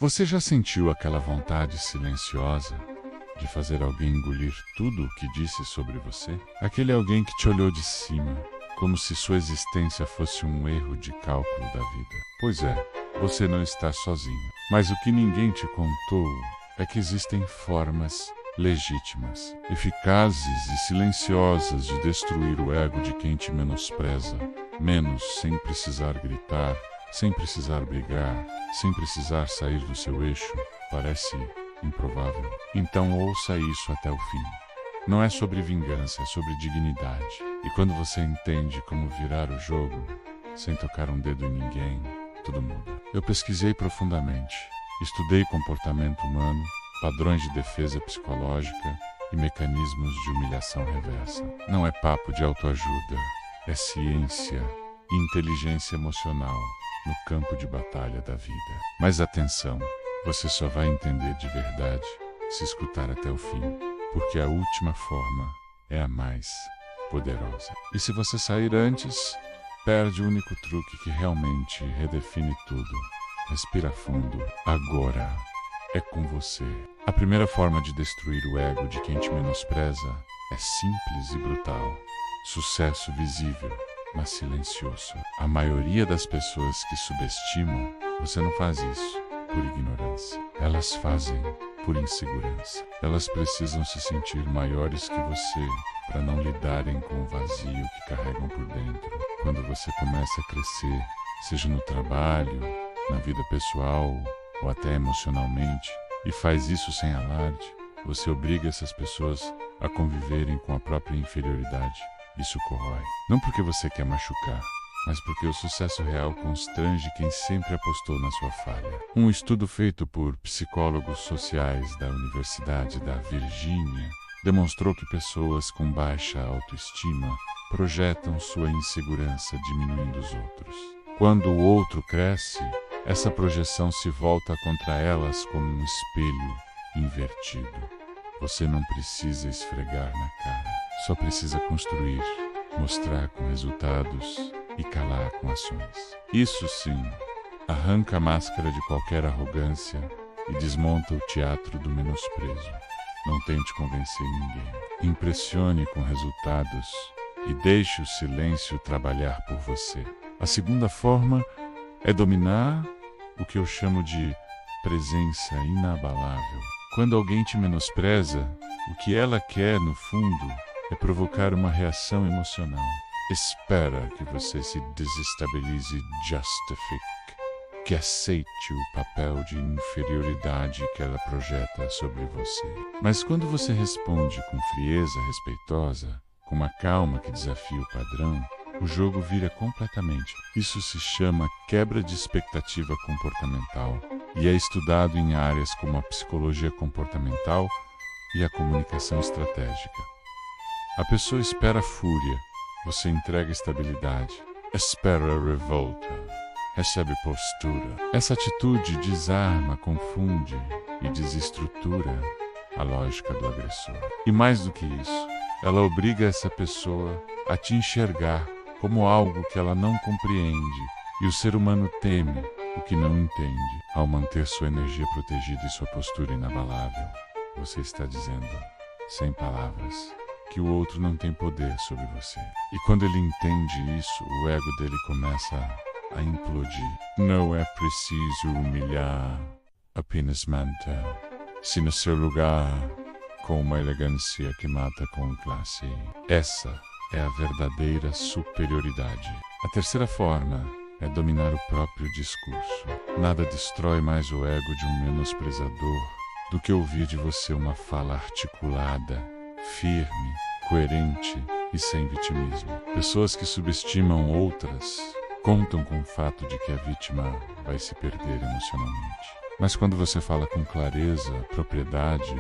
Você já sentiu aquela vontade silenciosa de fazer alguém engolir tudo o que disse sobre você? Aquele alguém que te olhou de cima, como se sua existência fosse um erro de cálculo da vida. Pois é, você não está sozinho. Mas o que ninguém te contou é que existem formas legítimas, eficazes e silenciosas de destruir o ego de quem te menospreza, menos sem precisar gritar, sem precisar brigar, sem precisar sair do seu eixo. Parece improvável. Então ouça isso até o fim. Não é sobre vingança, é sobre dignidade. E quando você entende como virar o jogo, sem tocar um dedo em ninguém, tudo muda. Eu pesquisei profundamente, estudei comportamento humano, padrões de defesa psicológica e mecanismos de humilhação reversa. Não é papo de autoajuda, é ciência e inteligência emocional no campo de batalha da vida. Mas atenção, você só vai entender de verdade se escutar até o fim, porque a última forma é a mais poderosa. E se você sair antes, perde o único truque que realmente redefine tudo. Respira fundo. Agora é com você. A primeira forma de destruir o ego de quem te menospreza é simples e brutal. Sucesso visível, mas silencioso. A maioria das pessoas que subestimam, você não faz isso por ignorância. Elas fazem por insegurança. Elas precisam se sentir maiores que você para não lidarem com o vazio que carregam por dentro. Quando você começa a crescer, seja no trabalho, na vida pessoal ou até emocionalmente, e faz isso sem alarde, você obriga essas pessoas a conviverem com a própria inferioridade. Isso corrói. Não porque você quer machucar, mas porque o sucesso real constrange quem sempre apostou na sua falha. Um estudo feito por psicólogos sociais da Universidade da Virgínia demonstrou que pessoas com baixa autoestima projetam sua insegurança diminuindo os outros. Quando o outro cresce, essa projeção se volta contra elas como um espelho invertido. Você não precisa esfregar na cara, só precisa construir, mostrar com resultados e calar com ações. Isso sim, arranca a máscara de qualquer arrogância e desmonta o teatro do menosprezo. Não tente convencer ninguém. Impressione com resultados e deixe o silêncio trabalhar por você. A segunda forma é dominar o que eu chamo de presença inabalável. Quando alguém te menospreza, o que ela quer, no fundo, é provocar uma reação emocional. Espera que você se desestabilize e justifique, que aceite o papel de inferioridade que ela projeta sobre você. Mas quando você responde com frieza respeitosa, com uma calma que desafia o padrão, o jogo vira completamente. Isso se chama quebra de expectativa comportamental e é estudado em áreas como a psicologia comportamental e a comunicação estratégica. A pessoa espera fúria, você entrega estabilidade. Espera a revolta, recebe postura. Essa atitude desarma, confunde e desestrutura a lógica do agressor. E mais do que isso, ela obriga essa pessoa a te enxergar como algo que ela não compreende, e o ser humano teme o que não entende. Ao manter sua energia protegida e sua postura inabalável, você está dizendo, sem palavras, que o outro não tem poder sobre você. E quando ele entende isso, o ego dele começa a implodir. Não é preciso humilhar, apenas manter, se no seu lugar, com uma elegância que mata com classe. Essa é a verdadeira superioridade. A terceira forma é dominar o próprio discurso. Nada destrói mais o ego de um menosprezador do que ouvir de você uma fala articulada, firme, coerente e sem vitimismo. Pessoas que subestimam outras contam com o fato de que a vítima vai se perder emocionalmente. Mas quando você fala com clareza, propriedade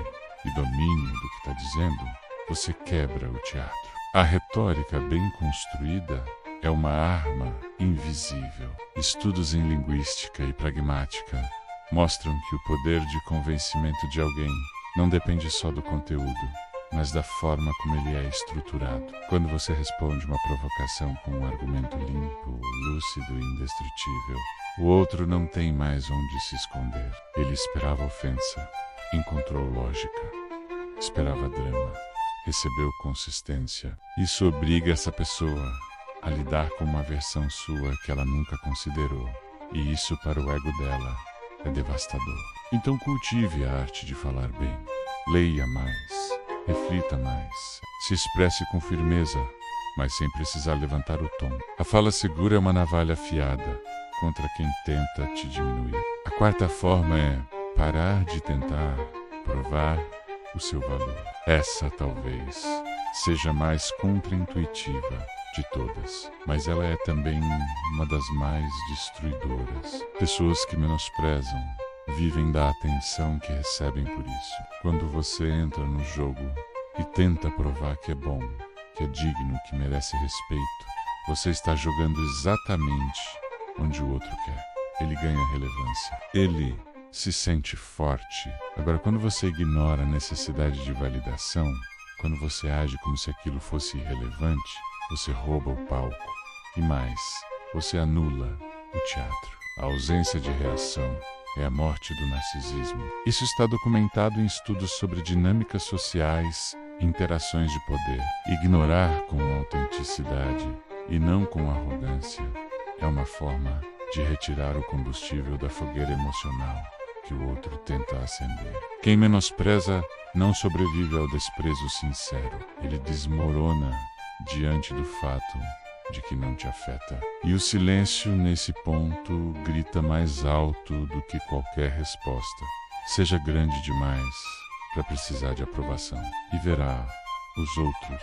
e domínio do que está dizendo, você quebra o teatro. A retórica bem construída é uma arma invisível. Estudos em linguística e pragmática mostram que o poder de convencimento de alguém não depende só do conteúdo, mas da forma como ele é estruturado. Quando você responde uma provocação com um argumento limpo, lúcido e indestrutível, O outro não tem mais onde se esconder. Ele esperava ofensa, encontrou lógica. Esperava drama, recebeu consistência. Isso obriga essa pessoa a lidar com uma versão sua que ela nunca considerou. E isso para o ego dela é devastador. Então cultive a arte de falar bem. Leia mais, reflita mais, se expresse com firmeza, mas sem precisar levantar o tom. A fala segura é uma navalha afiada contra quem tenta te diminuir. A quarta forma é parar de tentar provar o seu valor. Essa talvez seja a mais contraintuitiva de todas, mas ela é também uma das mais destruidoras. Pessoas que menosprezam vivem da atenção que recebem por isso. Quando você entra no jogo e tenta provar que é bom, que é digno, que merece respeito, você está jogando exatamente onde o outro quer. Ele ganha relevância. Ele se sente forte. Agora, quando você ignora a necessidade de validação, quando você age como se aquilo fosse irrelevante, você rouba o palco. E mais, você anula o teatro. A ausência de reação é a morte do narcisismo. Isso está documentado em estudos sobre dinâmicas sociais e interações de poder. Ignorar com autenticidade e não com arrogância é uma forma de retirar o combustível da fogueira emocional que o outro tenta acender. Quem menospreza não sobrevive ao desprezo sincero. Ele desmorona diante do fato de que não te afeta. E o silêncio nesse ponto grita mais alto do que qualquer resposta. Seja grande demais para precisar de aprovação e verá os outros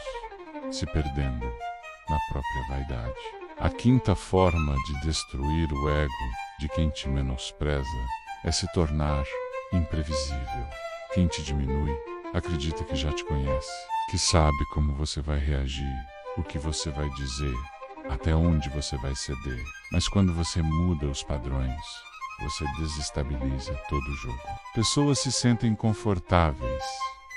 se perdendo na própria vaidade. A quinta forma de destruir o ego de quem te menospreza é se tornar imprevisível. Quem te diminui acredita que já te conhece, que sabe como você vai reagir, o que você vai dizer, até onde você vai ceder. Mas quando você muda os padrões, você desestabiliza todo o jogo. Pessoas se sentem confortáveis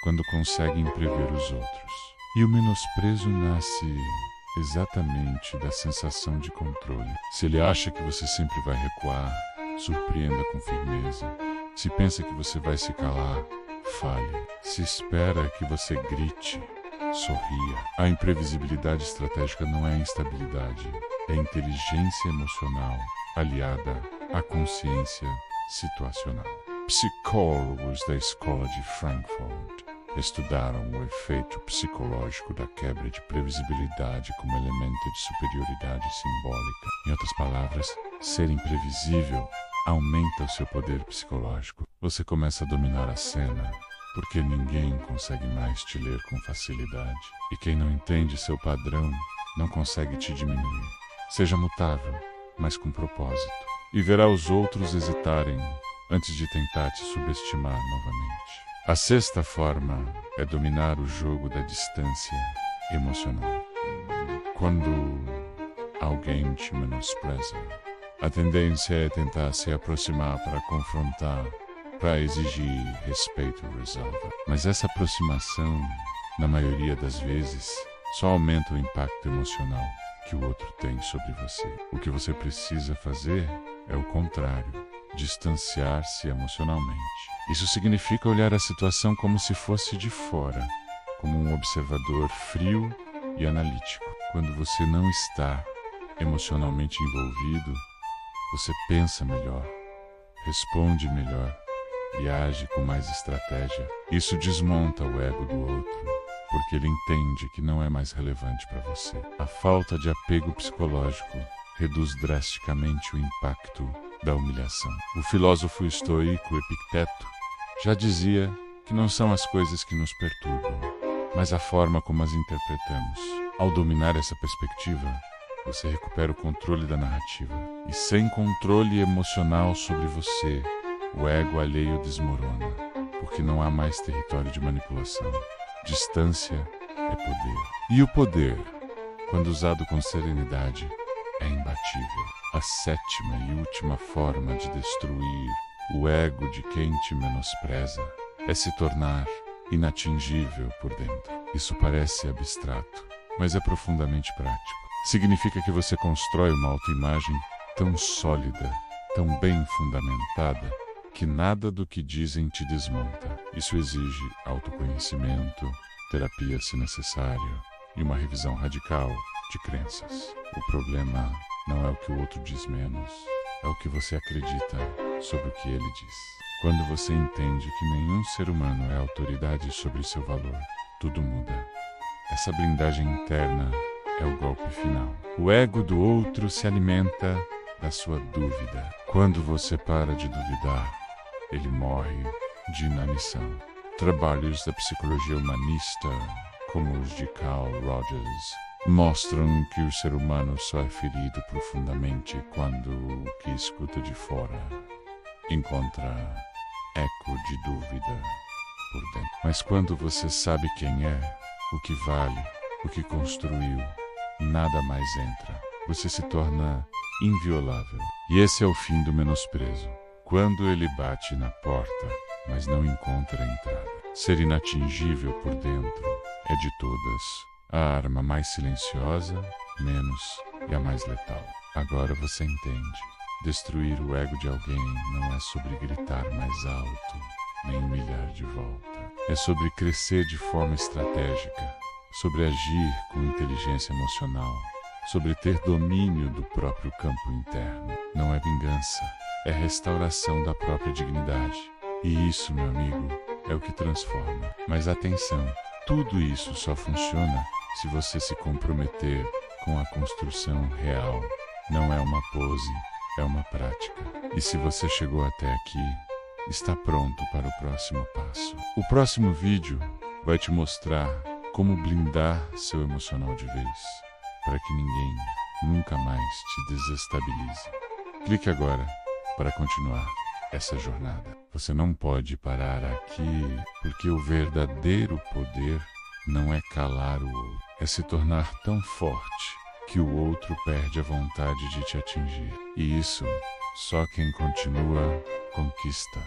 quando conseguem prever os outros. E o menosprezo nasce exatamente da sensação de controle. Se ele acha que você sempre vai recuar, surpreenda com firmeza. Se pensa que você vai se calar, fale. Se espera que você grite, sorria. A imprevisibilidade estratégica não é instabilidade, é inteligência emocional aliada à consciência situacional. Psicólogos da Escola de Frankfurt estudaram o efeito psicológico da quebra de previsibilidade como elemento de superioridade simbólica. Em outras palavras, ser imprevisível aumenta o seu poder psicológico. Você começa a dominar a cena, porque ninguém consegue mais te ler com facilidade. E quem não entende seu padrão não consegue te diminuir. Seja mutável, mas com propósito. E verá os outros hesitarem antes de tentar te subestimar novamente. A sexta forma é dominar o jogo da distância emocional. Quando alguém te menospreza, a tendência é tentar se aproximar para confrontar, para exigir respeito e resolva. Mas essa aproximação, na maioria das vezes, só aumenta o impacto emocional que o outro tem sobre você. O que você precisa fazer é o contrário, distanciar-se emocionalmente. Isso significa olhar a situação como se fosse de fora, como um observador frio e analítico. Quando você não está emocionalmente envolvido, você pensa melhor, responde melhor e age com mais estratégia. Isso desmonta o ego do outro, porque ele entende que não é mais relevante para você. A falta de apego psicológico reduz drasticamente o impacto da humilhação. O filósofo estoico Epicteto já dizia que não são as coisas que nos perturbam, mas a forma como as interpretamos. Ao dominar essa perspectiva, você recupera o controle da narrativa. E sem controle emocional sobre você, o ego alheio desmorona, porque não há mais território de manipulação. Distância é poder. E o poder, quando usado com serenidade, é imbatível. A sétima e última forma de destruir o ego de quem te menospreza é se tornar inatingível por dentro. Isso parece abstrato, mas é profundamente prático. Significa que você constrói uma autoimagem tão sólida tão bem fundamentada que nada do que dizem te desmonta. Isso exige autoconhecimento, terapia se necessário e uma revisão radical de crenças. O problema não é o que o outro diz menos, é o que você acredita sobre o que ele diz. Quando você entende que nenhum ser humano é autoridade sobre seu valor, tudo muda. Essa blindagem interna é o golpe final. O ego do outro se alimenta da sua dúvida. Quando você para de duvidar, ele morre de inanição. Trabalhos da psicologia humanista, como os de Carl Rogers, mostram que o ser humano só é ferido profundamente quando o que escuta de fora encontra eco de dúvida por dentro. Mas quando você sabe quem é, o que vale, o que construiu, nada mais entra. Você se torna inviolável. E esse é o fim do menosprezo. Quando ele bate na porta, mas não encontra a entrada. Ser inatingível por dentro é de todas a arma mais silenciosa, menos e a mais letal. Agora você entende. Destruir o ego de alguém não é sobre gritar mais alto, nem humilhar de volta. É sobre crescer de forma estratégica, sobre agir com inteligência emocional, sobre ter domínio do próprio campo interno. Não é vingança, é restauração da própria dignidade. E isso, meu amigo, é o que transforma. Mas atenção, tudo isso só funciona se você se comprometer com a construção real. Não é uma pose, é uma prática. E se você chegou até aqui, está pronto para o próximo passo. O próximo vídeo vai te mostrar como blindar seu emocional de vez, para que ninguém nunca mais te desestabilize. Clique agora para continuar essa jornada. Você não pode parar aqui, porque o verdadeiro poder não é calar o outro, é se tornar tão forte que o outro perde a vontade de te atingir. E isso, só quem continua conquista.